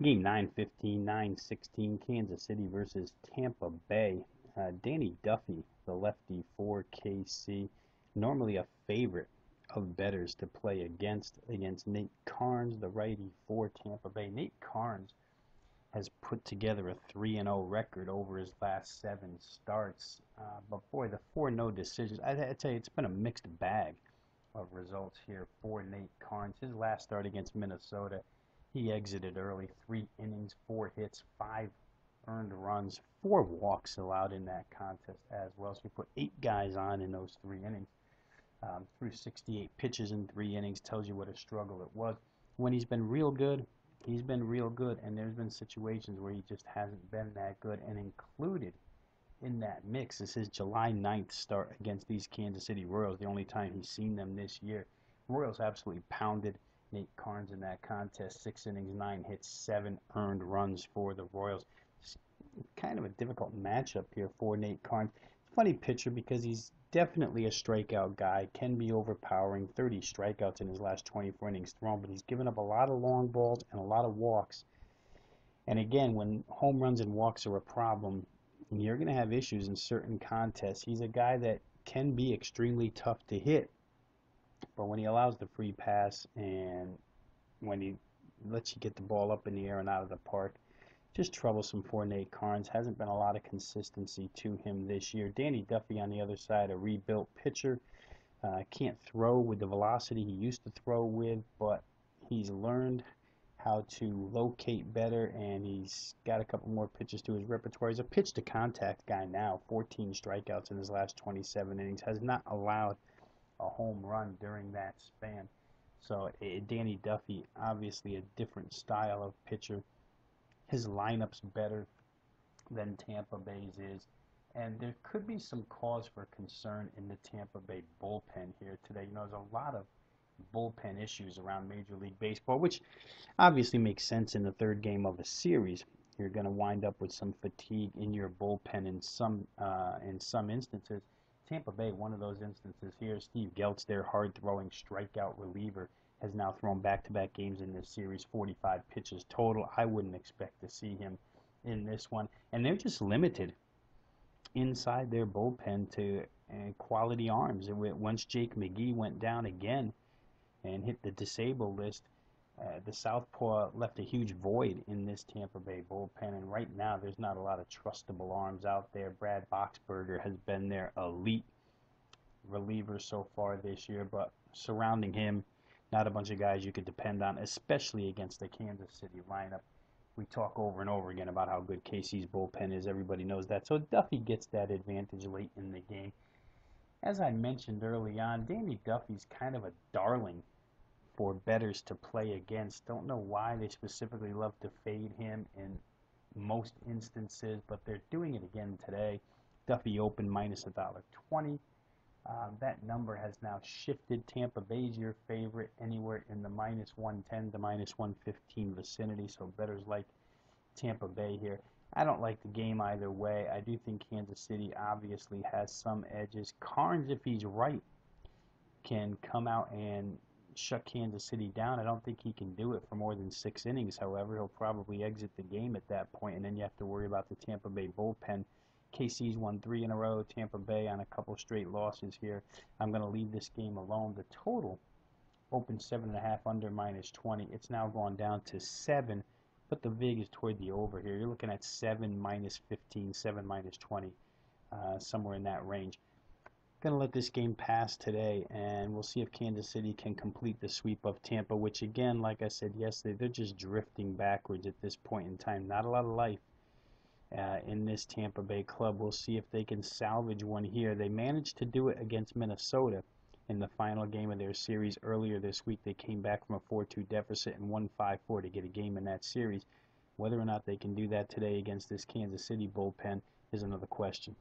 Game 9-15, 9-16, Kansas City versus Tampa Bay. Danny Duffy, the lefty for KC, normally a favorite of bettors to play against Nate Carnes, the righty for Tampa Bay. Nate Carnes has put together a 3-0 record over his last 7 starts. But boy, the 4 no decisions, I tell you, it's been a mixed bag of results here for Nate Carnes. His last start against Minnesota, he exited early, 3 innings, 4 hits, 5 earned runs, 4 walks allowed in that contest as well. So he put 8 guys on in those 3 innings. Threw 68 pitches in 3 innings, tells you what a struggle it was. When he's been real good, he's been real good, and there's been situations where he just hasn't been that good, and included in that mix is his July 9th start against these Kansas City Royals, the only time he's seen them this year. Royals absolutely pounded Nate Carnes in that contest. 6 innings, 9 hits, 7 earned runs for the Royals. It's kind of a difficult matchup here for Nate Carnes. Funny pitcher because he's definitely a strikeout guy, can be overpowering. 30 strikeouts in his last 24 innings thrown, but he's given up a lot of long balls and a lot of walks. And again, when home runs and walks are a problem, you're going to have issues in certain contests. He's a guy that can be extremely tough to hit, but when he allows the free pass and when he lets you get the ball up in the air and out of the park, just troublesome for Nate Carnes. Hasn't been a lot of consistency to him this year. Danny Duffy on the other side, a rebuilt pitcher. Can't throw with the velocity he used to throw with, but he's learned how to locate better, and he's got a couple more pitches to his repertoire. He's a pitch to contact guy now. 14 strikeouts in his last 27 innings. Has not allowed a home run during that span. So Danny Duffy, obviously a different style of pitcher. His lineup's better than Tampa Bay's is, and there could be some cause for concern in the Tampa Bay bullpen here today. There's a lot of bullpen issues around Major League Baseball, which obviously makes sense in the third game of a series. You're going to wind up with some fatigue in your bullpen in some instances. Tampa Bay, one of those instances here. Steve Geltz, their hard-throwing strikeout reliever, has now thrown back-to-back games in this series, 45 pitches total. I wouldn't expect to see him in this one. And they're just limited inside their bullpen to quality arms. Once Jake McGee went down again and hit the disabled list, the southpaw left a huge void in this Tampa Bay bullpen, and right now there's not a lot of trustable arms out there. Brad Boxberger has been their elite reliever so far this year, but surrounding him, not a bunch of guys you could depend on, especially against the Kansas City lineup. We talk over and over again about how good KC's bullpen is. Everybody knows that. So Duffy gets that advantage late in the game. As I mentioned early on, Danny Duffy's kind of a darling for bettors to play against. Don't know why they specifically love to fade him in most instances, but they're doing it again today. Duffy opened minus $1.20. That number has now shifted. Tampa Bay's your favorite, anywhere in the minus 110 to minus 115 vicinity, so bettors like Tampa Bay here. I don't like the game either way. I do think Kansas City obviously has some edges. Carnes, if he's right, can come out and shut Kansas City down. I don't think he can do it for more than 6 innings, however. He'll probably exit the game at that point, and then you have to worry about the Tampa Bay bullpen. KC's won 3 in a row. Tampa Bay on a couple straight losses here. I'm going to leave this game alone. The total opened 7.5 under minus 20. It's now gone down to 7, but the VIG is toward the over here. You're looking at 7 minus 15, 7 minus 20, somewhere in that range. Going to let this game pass today, and we'll see if Kansas City can complete the sweep of Tampa, which again, like I said yesterday, they're just drifting backwards at this point in time. Not a lot of life in this Tampa Bay club. We'll see if they can salvage one here. They managed to do it against Minnesota in the final game of their series earlier this week. They came back from a 4-2 deficit and won 5-4 to get a game in that series. Whether or not they can do that today against this Kansas City bullpen is another question.